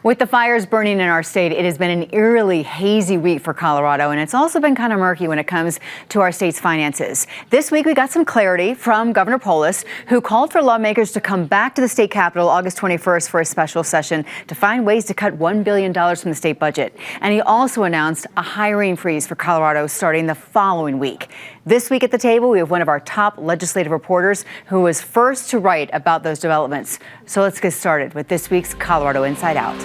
With the fires burning in our state, it has been an eerily hazy week for Colorado, and it's also been kind of murky when it comes to our state's finances. This week, we got some clarity from Governor Polis, who called for lawmakers to come back to the state capitol August 21st for a special session to find ways to cut $1 billion from the state budget. And he also announced a hiring freeze for Colorado starting the following week. This week at the table, we have one of our top legislative reporters who was first to write about those developments. So let's get started with this week's Colorado Inside Out.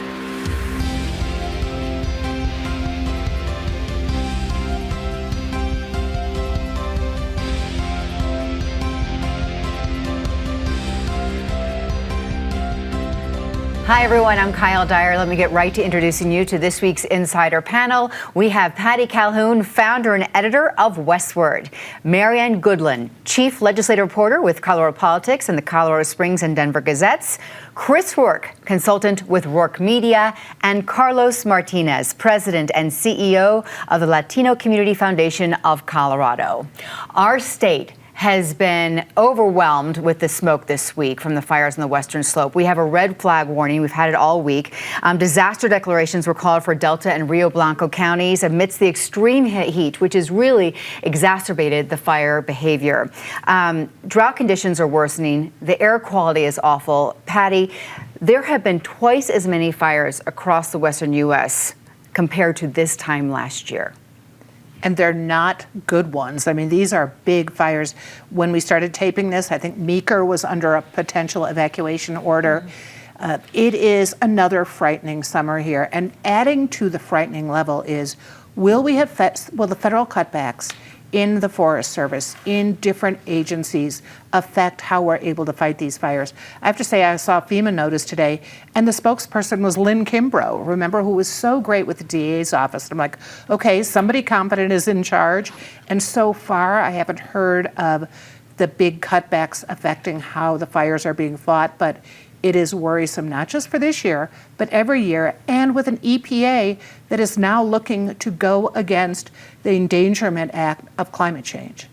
Hi, everyone. I'm Kyle Dyer. Let me get right to introducing you to this week's Insider panel. We have Patty Calhoun, founder and editor of Westward, Marianne Goodland, chief legislative reporter with Colorado Politics and the Colorado Springs and Denver Gazettes, Chris Rourke, consultant with Rourke Media, and Carlos Martinez, president and CEO of the Latino Community Foundation of Colorado. Our state has been overwhelmed with the smoke this week from the fires on the western slope. We have a red flag warning. We've had it all week. Disaster declarations were called for Delta and Rio Blanco counties amidst the extreme heat, which has really exacerbated the fire behavior. Drought conditions are worsening. The air quality is awful. Patty, there have been twice as many fires across the western U.S. compared to this time last year. And they're not good ones. I mean, these are big fires. When we started taping this, I think Meeker was under a potential evacuation order. It is another frightening summer here. And adding to the frightening level is, will the federal cutbacks in the Forest Service, in different agencies, affect how we're able to fight these fires? I have to say, I saw a FEMA notice today, and the spokesperson was Lynn Kimbrough, remember, who was so great with the DA's office. I'm like, okay, somebody competent is in charge. And so far, I haven't heard of the big cutbacks affecting how the fires are being fought, but it is worrisome, not just for this year, but every year, and with an EPA that is now looking to go against the Endangerment Act of climate change.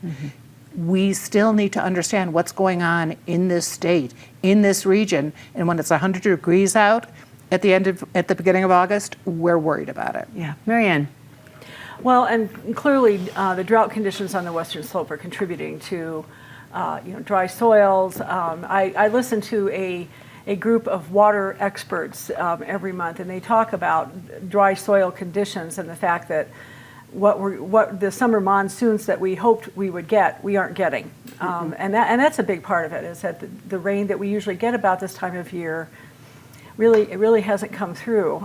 We still need to understand what's going on in this state, in this region, and when it's 100 degrees out at the beginning of August, we're worried about it. Yeah, Marianne. Well, and clearly the drought conditions on the western slope are contributing to dry soils. I listen to a group of water experts every month, and they talk about dry soil conditions and the fact that what the summer monsoons that we hoped we would get, we aren't getting. And that's a big part of it, is that the rain that we usually get about this time of year really hasn't come through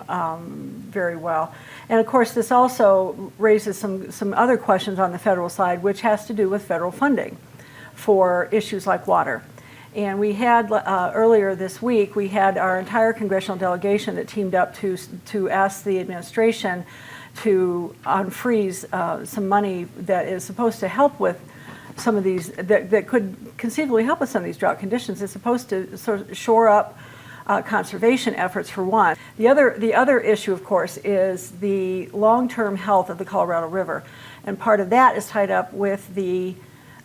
very well. And of course, this also raises some other questions on the federal side, which has to do with federal funding for issues like water. And we had, earlier this week, we had our entire congressional delegation that teamed up to ask the administration to unfreeze some money that is supposed to help with some of these, that could conceivably help with some of these drought conditions. It's supposed to sort of shore up conservation efforts, for one. The other issue, of course, is the long-term health of the Colorado River. And part of that is tied up with the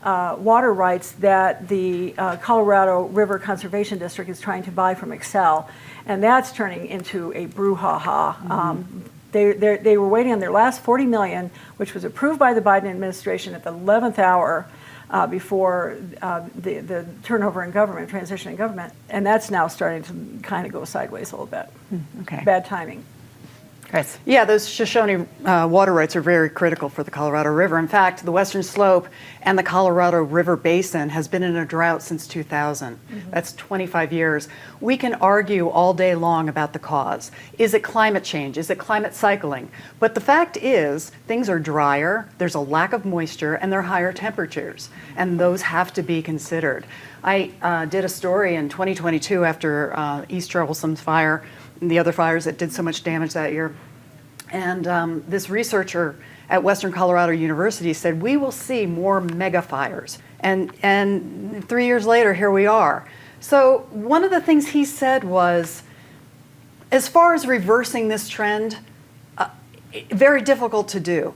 water rights that the Colorado River Conservation District is trying to buy from Excel, and that's turning into a brouhaha. They were waiting on their last $40 million, which was approved by the Biden administration at the 11th hour before the turnover in government, transition in government, and that's now starting to kind of go sideways a little bit. Okay. Bad timing. Chris. Yeah, those Shoshone water rights are very critical for the Colorado River. In fact, the Western Slope and the Colorado River Basin has been in a drought since 2000. That's 25 years. We can argue all day long about the cause. Is it climate change? Is it climate cycling? But the fact is, things are drier, there's a lack of moisture, and there are higher temperatures, and those have to be considered. I did a story in 2022 after East Troublesome fire, and the other fires that did so much damage that year. And this researcher at Western Colorado University said, we will see more mega fires. And 3 years later, here we are. So one of the things he said was, as far as reversing this trend, very difficult to do.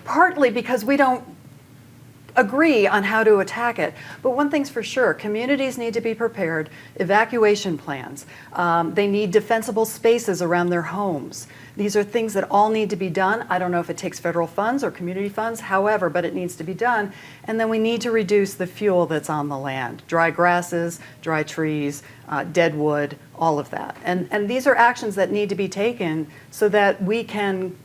Partly because we don't agree on how to attack it. But one thing's for sure, communities need to be prepared, evacuation plans. They need defensible spaces around their homes. These are things that all need to be done. I don't know if it takes federal funds or community funds, however, but it needs to be done. And then we need to reduce the fuel that's on the land. Dry grasses, dry trees, dead wood, all of that. And these are actions that need to be taken so that we can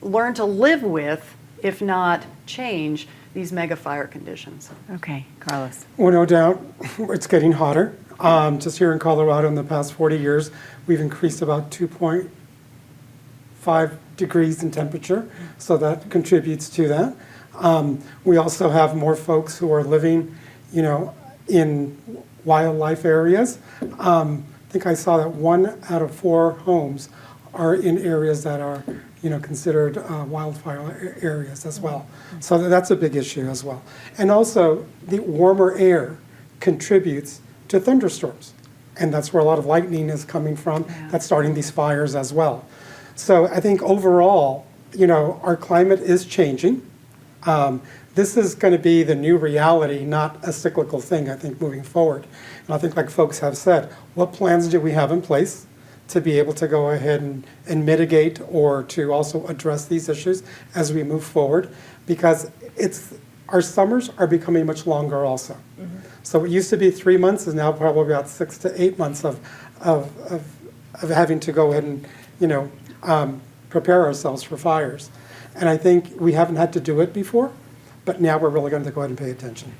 learn to live with, if not change, these mega fire conditions. Okay, Carlos. Well, no doubt, it's getting hotter. Just here in Colorado in the past 40 years, we've increased about 2.5 degrees in temperature, so that contributes to that. We also have more folks who are living, in wildlife areas. I think I saw that 1 out of 4 homes are in areas that are considered wildfire areas as well. So that's a big issue as well. And also, the warmer air contributes to thunderstorms. And that's where a lot of lightning is coming from. That's starting these fires as well. So I think overall, our climate is changing. This is going to be the new reality, not a cyclical thing, I think, moving forward. And I think, like folks have said, what plans do we have in place to be able to go ahead and mitigate or to also address these issues as we move forward? Because our summers are becoming much longer also. Mm-hmm. So what used to be 3 months is now probably about 6 to 8 months of having to go ahead and prepare ourselves for fires. And I think we haven't had to do it before, but now we're really going to go ahead and pay attention.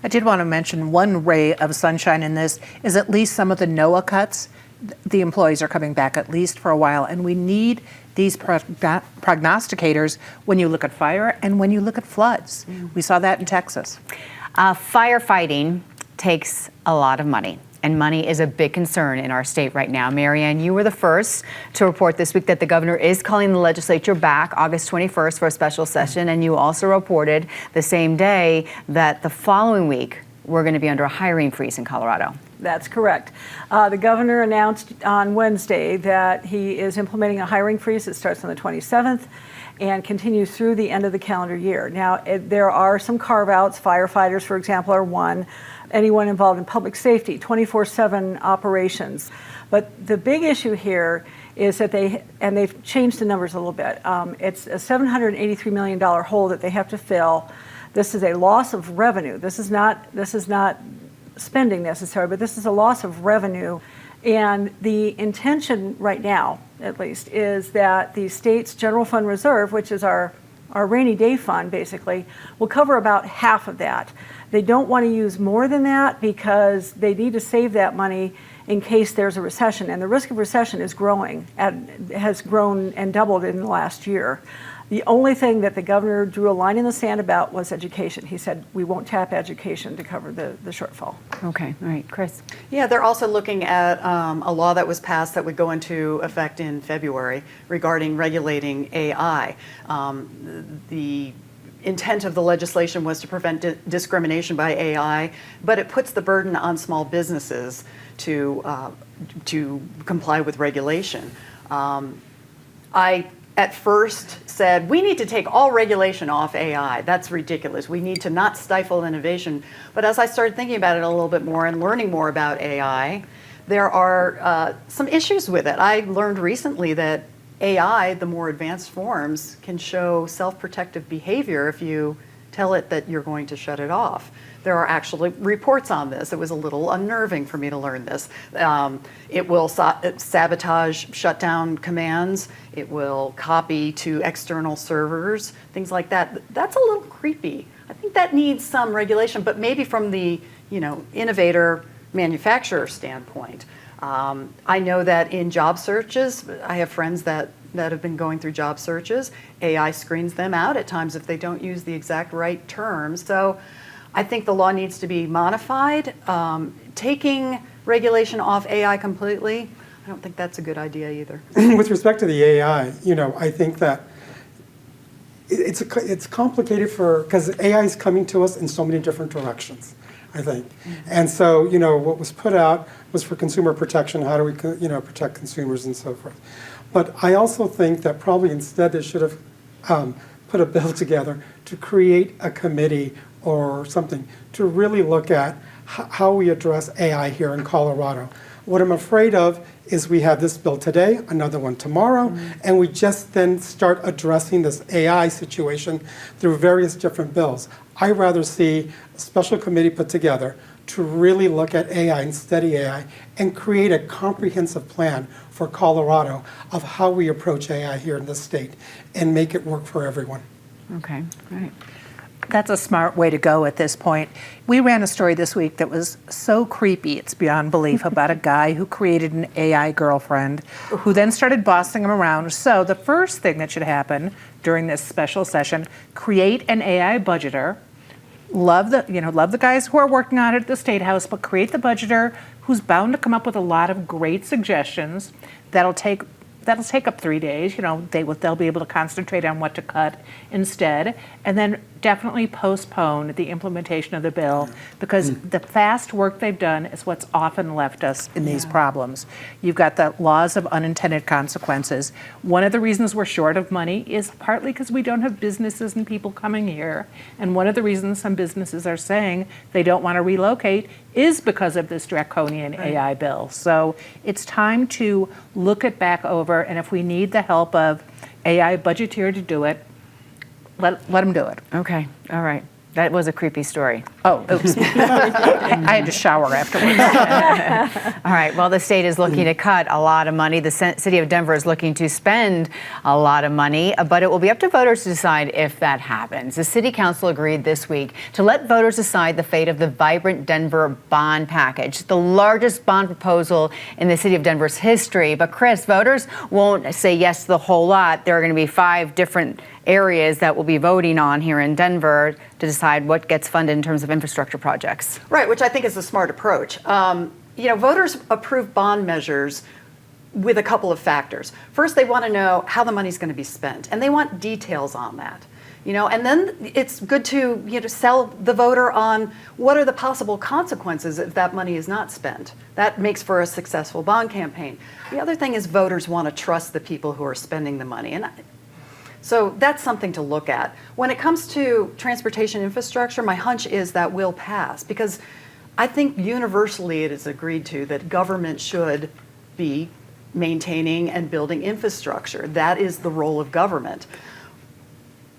I did want to mention one ray of sunshine in this is at least some of the NOAA cuts. The employees are coming back at least for a while, and we need these prognosticators when you look at fire and when you look at floods. We saw that in Texas. Firefighting takes a lot of money, and money is a big concern in our state right now. Marianne, you were the first to report this week that the governor is calling the legislature back August 21st for a special session, and you also reported the same day that the following week we're going to be under a hiring freeze in Colorado. That's correct. The governor announced on Wednesday that he is implementing a hiring freeze that starts on the 27th and continues through the end of the calendar year. Now, there are some carve-outs. Firefighters, for example, are one. Anyone involved in public safety, 24/7 operations. But the big issue here is that they've changed the numbers a little bit. It's a $783 million hole that they have to fill. This is a loss of revenue. This is not spending necessarily, but this is a loss of revenue. And the intention right now, at least, is that the state's general fund reserve, which is our rainy day fund, basically, will cover about half of that. They don't want to use more than that because they need to save that money in case there's a recession. And the risk of recession is growing, has grown and doubled in the last year. The only thing that the governor drew a line in the sand about was education. He said, we won't tap education to cover the shortfall. Okay, all right, Chris. Yeah, they're also looking at a law that was passed that would go into effect in February regarding regulating AI. The intent of the legislation was to prevent discrimination by AI, but it puts the burden on small businesses to comply with regulation. I at first said, we need to take all regulation off AI. That's ridiculous. We need to not stifle innovation. But as I started thinking about it a little bit more and learning more about AI, there are some issues with it. I learned recently that AI, the more advanced forms, can show self-protective behavior if you tell it that you're going to shut it off. There are actually reports on this. It was a little unnerving for me to learn this. It will sabotage shutdown commands. It will copy to external servers, things like that. That's a little creepy. I think that needs some regulation, but maybe from the innovator manufacturer standpoint. I know that in job searches, I have friends that have been going through job searches. AI screens them out at times if they don't use the exact right terms. So I think the law needs to be modified. Taking regulation off AI completely, I don't think that's a good idea either. With respect to the AI, I think that it's complicated because AI is coming to us in so many different directions, I think. Mm-hmm. And so, what was put out was for consumer protection. How do we, protect consumers and so forth. But I also think that probably instead they should have put a bill together to create a committee or something to really look at how we address AI here in Colorado. What I'm afraid of is we have this bill today, another one tomorrow, and we just then start addressing this AI situation through various different bills. I'd rather see a special committee put together to really look at AI and study AI and create a comprehensive plan for Colorado of how we approach AI here in this state and make it work for everyone. Okay, great. That's a smart way to go at this point. We ran a story this week that was so creepy, it's beyond belief, about a guy who created an AI girlfriend who then started bossing him around. So the first thing that should happen during this special session, create an AI budgeter. Love the guys who are working on it at the State House, but create the budgeter who's bound to come up with a lot of great suggestions that'll take up 3 days. They'll be able to concentrate on what to cut instead, and then definitely postpone the implementation of the bill, because the fast work they've done is what's often left us in these problems. You've got the laws of unintended consequences. One of the reasons we're short of money is partly because we don't have businesses and people coming here, and one of the reasons some businesses are saying they don't want to relocate is because of this draconian AI bill. So it's time to look it back over, and if we need the help of AI budgeteer to do it, let them do it. Okay, all right. That was a creepy story. Oh, oops. I had to shower afterwards. All right, well, the state is looking to cut a lot of money. The city of Denver is looking to spend a lot of money, but it will be up to voters to decide if that happens. The city council agreed this week to let voters decide the fate of the Vibrant Denver bond package, the largest bond proposal in the city of Denver's history. But Chris, voters won't say yes to the whole lot. There are going to be 5 different areas that we'll be voting on here in Denver to decide what gets funded in terms of infrastructure projects. Right, which I think is a smart approach. Voters approve bond measures with a couple of factors. First, they want to know how the money's going to be spent, and they want details on that. And then it's good to sell the voter on what are the possible consequences if that money is not spent. That makes for a successful bond campaign. The other thing is voters want to trust the people who are spending the money. And so that's something to look at. When it comes to transportation infrastructure, my hunch is that will pass, because I think universally it is agreed to that government should be maintaining and building infrastructure. That is the role of government.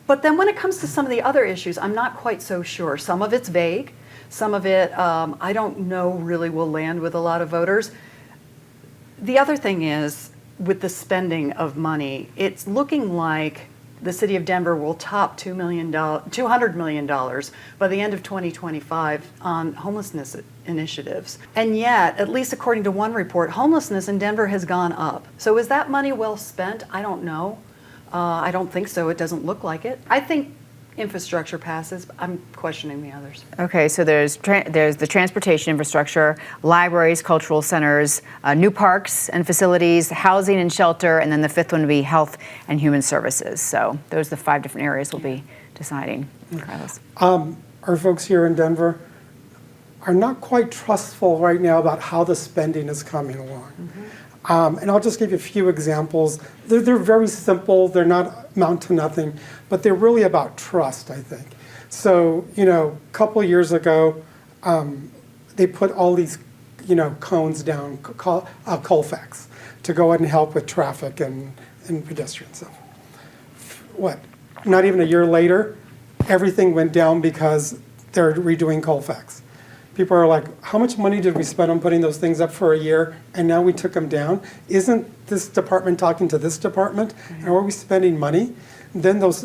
But then when it comes to some of the other issues, I'm not quite so sure. Some of it's vague. Some of it, I don't know really will land with a lot of voters. The other thing is, with the spending of money, it's looking like the city of Denver will top $200 million by the end of 2025 on homelessness initiatives. And yet, at least according to one report, homelessness in Denver has gone up. So is that money well spent? I don't know. I don't think so. It doesn't look like it. I think infrastructure passes. I'm questioning the others. Okay, so there's the transportation infrastructure, libraries, cultural centers, new parks and facilities, housing and shelter, and then the 5th one would be health and human services. So those are the 5 different areas we'll be deciding. Carlos. Our folks here in Denver are not quite trustful right now about how the spending is coming along. And I'll just give you a few examples. They're very simple. They're not amount to nothing, but they're really about trust, I think. So, a couple of years ago, they put all these, cones down, Colfax, to go ahead and help with traffic and pedestrian stuff. What? Not even a year later, everything went down because they're redoing Colfax. People are like, how much money did we spend on putting those things up for a year, and now we took them down? Isn't this department talking to this department? And are we spending money? Then those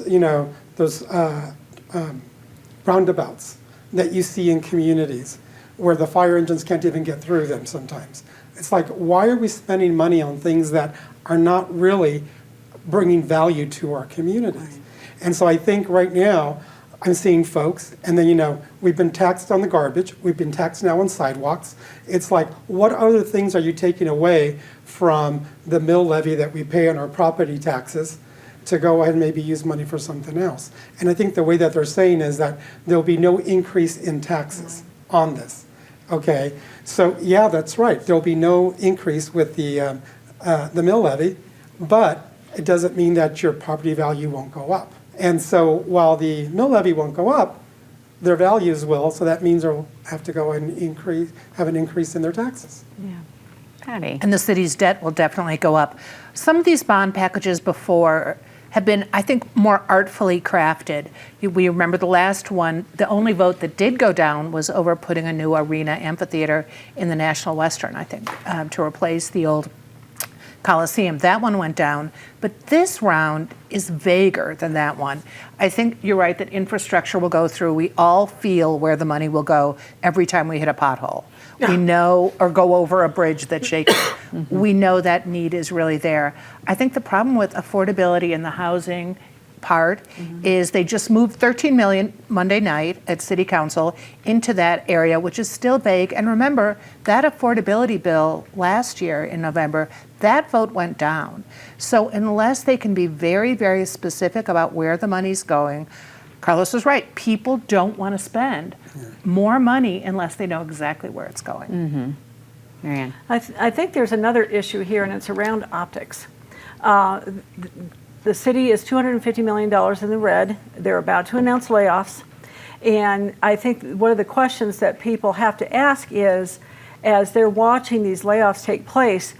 roundabouts that you see in communities where the fire engines can't even get through them sometimes. It's like, why are we spending money on things that are not really bringing value to our communities? And so I think right now, I'm seeing folks, and then, we've been taxed on the garbage, we've been taxed now on sidewalks. It's like, what other things are you taking away from the mill levy that we pay on our property taxes to go ahead and maybe use money for something else? And I think the way that they're saying is that there'll be no increase in taxes on this, okay? So, yeah, that's right, there'll be no increase with the mill levy, but it doesn't mean that your property value won't go up. And so while the mill levy won't go up, their values will, so that means they'll have to go and have an increase in their taxes. Yeah. Patty. And the city's debt will definitely go up. Some of these bond packages before have been, I think, more artfully crafted. We remember the last one, the only vote that did go down was over putting a new arena amphitheater in the National Western, I think, to replace the old Coliseum. That one went down, but this round is vaguer than that one. I think you're right that infrastructure will go through. We all feel where the money will go every time we hit a pothole. We know, or go over a bridge that's shaking. We know that need is really there. I think the problem with affordability in the housing part is they just moved 13 million Monday night at City Council into that area, which is still vague. And remember, that affordability bill last year in November, that vote went down. So unless they can be very, very specific about where the money's going, Carlos was right. People don't want to spend more money unless they know exactly where it's going. Marianne. I think there's another issue here, and it's around optics. The city is $250 million in the red. They're about to announce layoffs. And I think one of the questions that people have to ask is, as they're watching these layoffs take place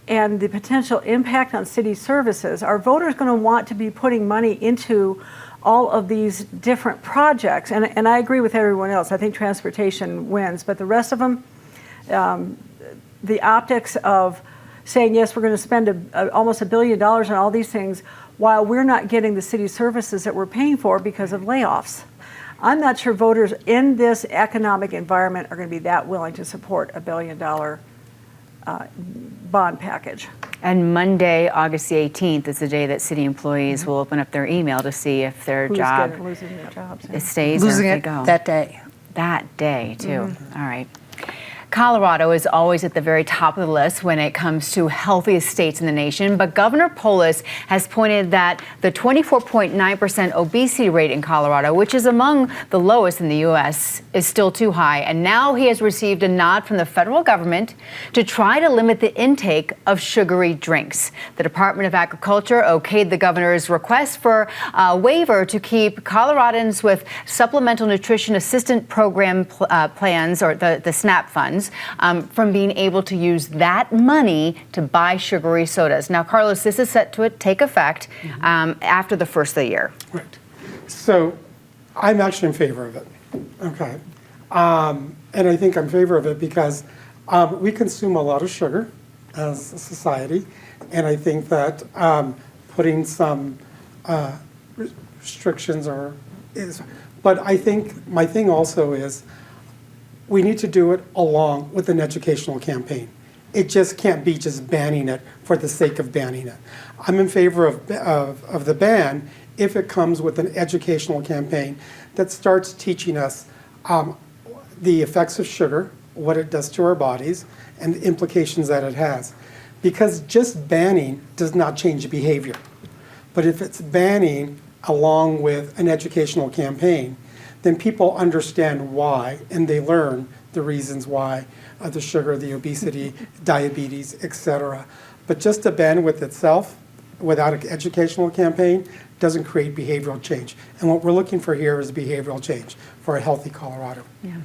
and the potential impact on city services, are voters going to want to be putting money into all of these different projects? And I agree with everyone else. I think transportation wins. But the rest of them, the optics of saying, yes, we're going to spend almost $1 billion on all these things while we're not getting the city services that we're paying for because of layoffs. I'm not sure voters in this economic environment are going to be that willing to support $1 billion bond package. And Monday, August the 18th, is the day that city employees will open up their email to see if their job Losing their jobs. it stays Losing or if it they go. that day. That day, too. All right. Colorado is always at the very top of the list when it comes to healthiest states in the nation, but Governor Polis has pointed that the 24.9% obesity rate in Colorado, which is among the lowest in the U.S., is still too high. And now he has received a nod from the federal government to try to limit the intake of sugary drinks. The Department of Agriculture okayed the governor's request for a waiver to keep Coloradans with Supplemental Nutrition Assistance Program plans, or the SNAP funds, from being able to use that money to buy sugary sodas. Now, Carlos, this is set to take effect after the first of the year. Right. So I'm actually in favor of it. Okay. And I think I'm in favor of it because we consume a lot of sugar as a society. And I think that putting some restrictions but I think my thing also is we need to do it along with an educational campaign. It just can't be just banning it for the sake of banning it. I'm in favor of the ban if it comes with an educational campaign that starts teaching us the effects of sugar, what it does to our bodies, and the implications that it has. Because just banning does not change behavior. But if it's banning along with an educational campaign, then people understand why, and they learn the reasons why the sugar, the obesity, diabetes, etc. But just a ban with itself, without an educational campaign, doesn't create behavioral change. And what we're looking for here is behavioral change for a healthy Colorado. Yeah.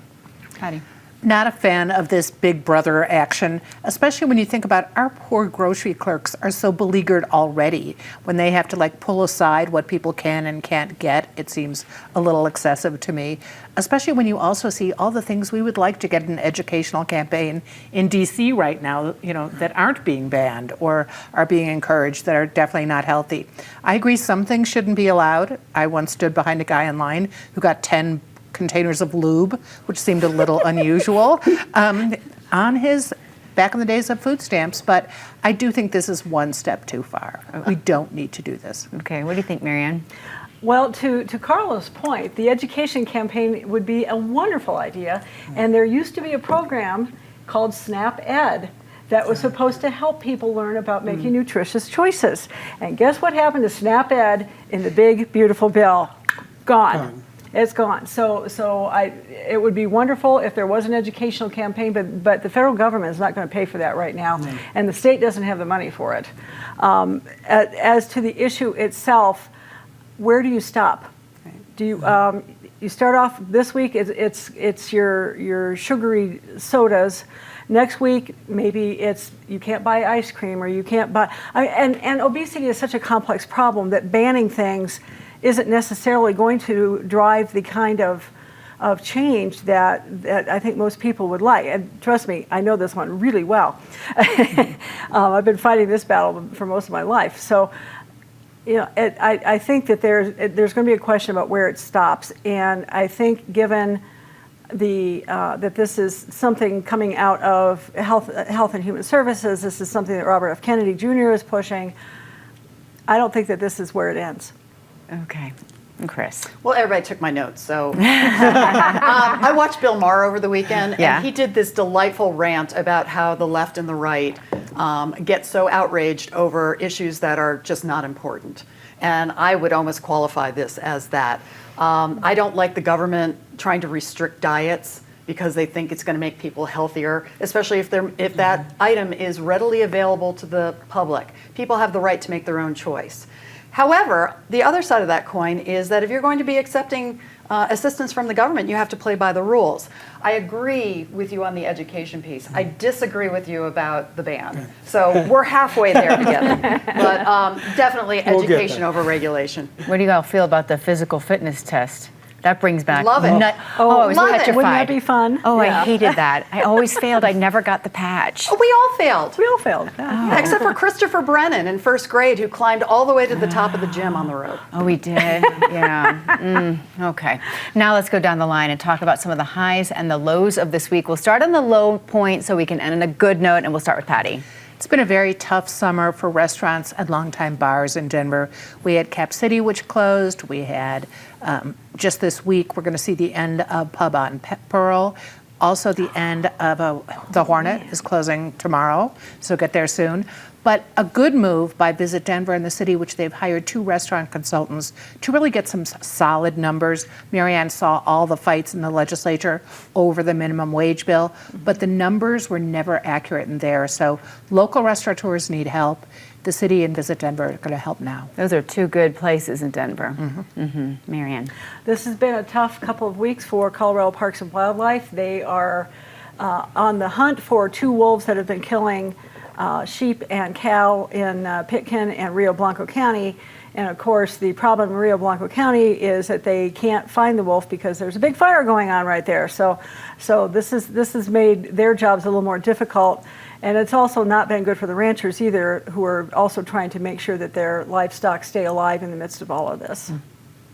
Patty. Not a fan of this big brother action, especially when you think about our poor grocery clerks are so beleaguered already. When they have to pull aside what people can and can't get, it seems a little excessive to me, especially when you also see all the things we would like to get an educational campaign in DC right now, that aren't being banned or are being encouraged, that are definitely not healthy. I agree some things shouldn't be allowed. I once stood behind a guy in line who got 10 containers of lube, which seemed a little unusual, on his back in the days of food stamps. But I do think this is one step too far. We don't need to do this. Okay, what do you think, Marianne? Well, to Carlos' point, the education campaign would be a wonderful idea. And there used to be a program called SNAP Ed that was supposed to help people learn about making nutritious choices. And guess what happened to SNAP Ed in the big, beautiful bill? Gone. It's gone. So it would be wonderful if there was an educational campaign, but the federal government is not going to pay for that right now, and the state doesn't have the money for it. As to the issue itself, where do you stop? Do you you start off this week? It's your sugary sodas. Next week, maybe it's you can't buy ice cream or you can't buy. And obesity is such a complex problem that banning things isn't necessarily going to drive the kind of change that I think most people would like. And trust me, I know this one really well. I've been fighting this battle for most of my life. So, I think that there's going to be a question about where it stops. And I think given that this is something coming out of Health and Human Services, this is something that Robert F. Kennedy Jr. is pushing, I don't think that this is where it ends. Okay. And Chris. Well, everybody took my notes, so. I watched Bill Maher over the weekend, Yeah. and he did this delightful rant about how the left and the right get so outraged over issues that are just not important. And I would almost qualify this as that. I don't like the government trying to restrict diets because they think it's going to make people healthier, especially if that item is readily available to the public. People have the right to make their own choice. However, the other side of that coin is that if you're going to be accepting assistance from the government, you have to play by the rules. I agree with you on the education piece. I disagree with you about the ban. So we're halfway there together. But definitely education over regulation. What do you all feel about the physical fitness test? That brings back. Love it. I was love it. petrified. Wouldn't that be fun? Oh, Yeah. I hated that. I always failed. I never got the patch. We all failed. We all failed. Yeah, except for Christopher Brennan in first grade, who climbed all the way to the top of the gym on the rope. Oh, we did? Yeah. Okay. Now let's go down the line and talk about some of the highs and the lows of this week. We'll start on the low point so we can end on a good note, and we'll start with Patty. It's been a very tough summer for restaurants and longtime bars in Denver. We had Cap City, which closed. We had, just this week, we're going to see the end of Pub on Pearl. Also, the end of the Hornet is closing tomorrow, so get there soon. But a good move by Visit Denver and the city, which they've hired 2 restaurant consultants to really get some solid numbers. Marianne saw all the fights in the legislature over the minimum wage bill, but the numbers were never accurate in there. So local restaurateurs need help. The city and Visit Denver are going to help now. Those are 2 good places in Denver. Marianne. This has been a tough couple of weeks for Colorado Parks and Wildlife. They are on the hunt for 2 wolves that have been killing sheep and cow in Pitkin and Rio Blanco County. And of course, the problem in Rio Blanco County is that they can't find the wolf because there's a big fire going on right there. So this has made their jobs a little more difficult. And it's also not been good for the ranchers either, who are also trying to make sure that their livestock stay alive in the midst of all of this.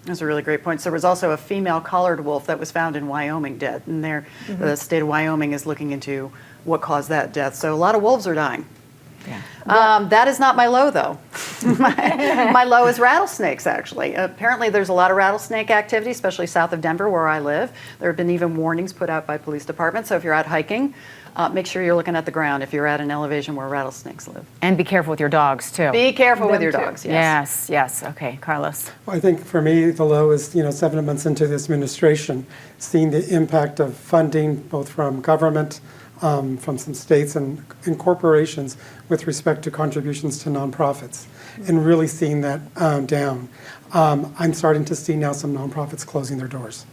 That's a really great point. So there was also a female collared wolf that was found in Wyoming dead, and the state of Wyoming is looking into what caused that death. So a lot of wolves are dying. Yeah. That is not my low, though. My low is rattlesnakes, actually. Apparently there's a lot of rattlesnake activity, especially south of Denver, where I live. There have been even warnings put out by police departments. So if you're out hiking, make sure you're looking at the ground if you're at an elevation where rattlesnakes live. And be careful with your dogs, too. Be careful with Them your too. dogs, yes. Yes. Okay, Carlos. Well, I think for me, the low is, 7 months into this administration, seeing the impact of funding, both from government, from some states and corporations with respect to contributions to nonprofits, and really seeing that down. I'm starting to see now some nonprofits closing their doors.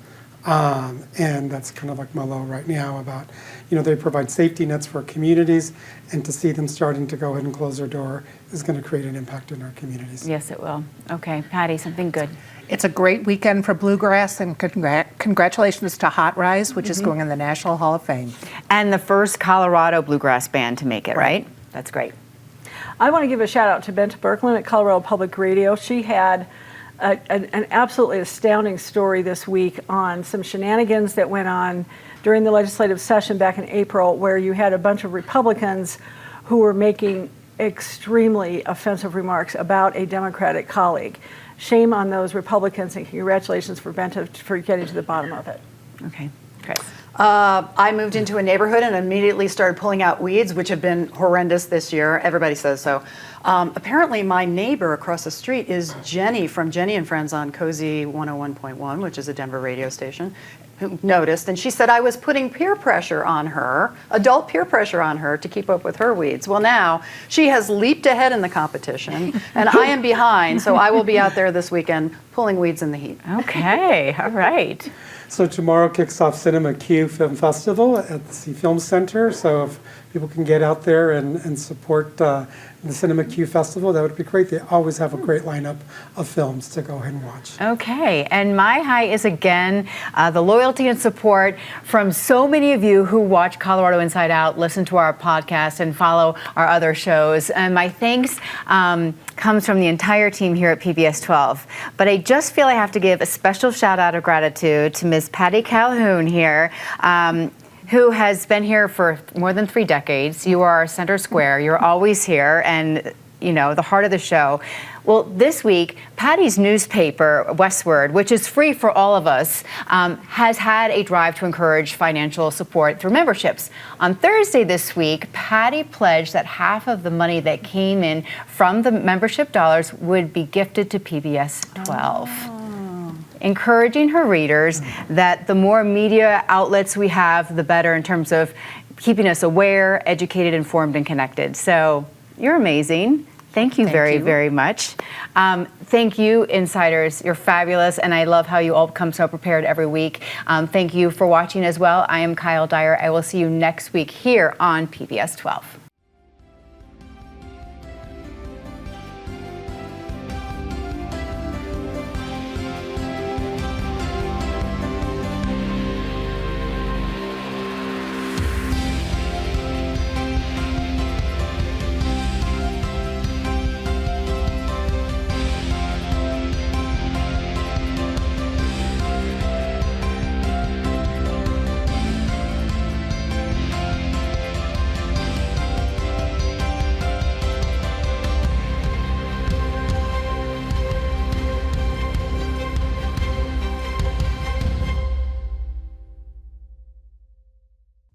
And that's kind of like my low right now about, they provide safety nets for communities, and to see them starting to go ahead and close their door is going to create an impact in our communities. Yes, it will. Okay, Patty, something good. It's a great weekend for bluegrass, and congratulations to Hot Rise, which is going in the National Hall of Fame. And the first Colorado bluegrass band to make it, right? That's great. I want to give a shout out to Benta Berkland at Colorado Public Radio. She had an absolutely astounding story this week on some shenanigans that went on during the legislative session back in April, where you had a bunch of Republicans who were making extremely offensive remarks about a Democratic colleague. Shame on those Republicans, and congratulations for Benta for getting to the bottom of it. Okay, Chris. I moved into a neighborhood and immediately started pulling out weeds, which have been horrendous this year. Everybody says so. Apparently, my neighbor across the street is Jenny from Jenny and Friends on Cozy 101.1, which is a Denver radio station, who noticed, and she said I was putting peer pressure on her, adult peer pressure on her to keep up with her weeds. Well, now she has leaped ahead in the competition, and I am behind, so I will be out there this weekend pulling weeds in the heat. Okay, all right. So tomorrow kicks off Cinema Q Film Festival at the Film Center. So if people can get out there and support the Cinema Q Festival, that would be great. They always have a great lineup of films to go ahead and watch. Okay, and my high is again the loyalty and support from so many of you who watch Colorado Inside Out, listen to our podcast, and follow our other shows. And my thanks comes from the entire team here at PBS 12. But I just feel I have to give a special shout out of gratitude to Ms. Patty Calhoun here, who has been here for more than 3 decades. You are center square. You're always here and, you know, the heart of the show. Well, this week, Patty's newspaper, Westward, which is free for all of us, has had a drive to encourage financial support through memberships. On Thursday this week, Patty pledged that half of the money that came in from the membership dollars would be gifted to PBS 12. Encouraging her readers that the more media outlets we have, the better in terms of keeping us aware, educated, informed, and connected. So you're amazing. Thank you very much. Thank you, Insiders. You're fabulous, and I love how you all come so prepared every week. Thank you for watching as well. I am Kyle Dyer. I will see you next week here on PBS 12.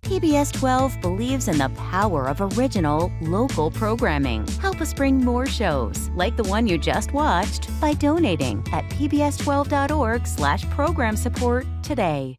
PBS 12 believes in the power of original, local programming. Help us bring more shows, like the one you just watched, by donating at pbs12.org/program support today.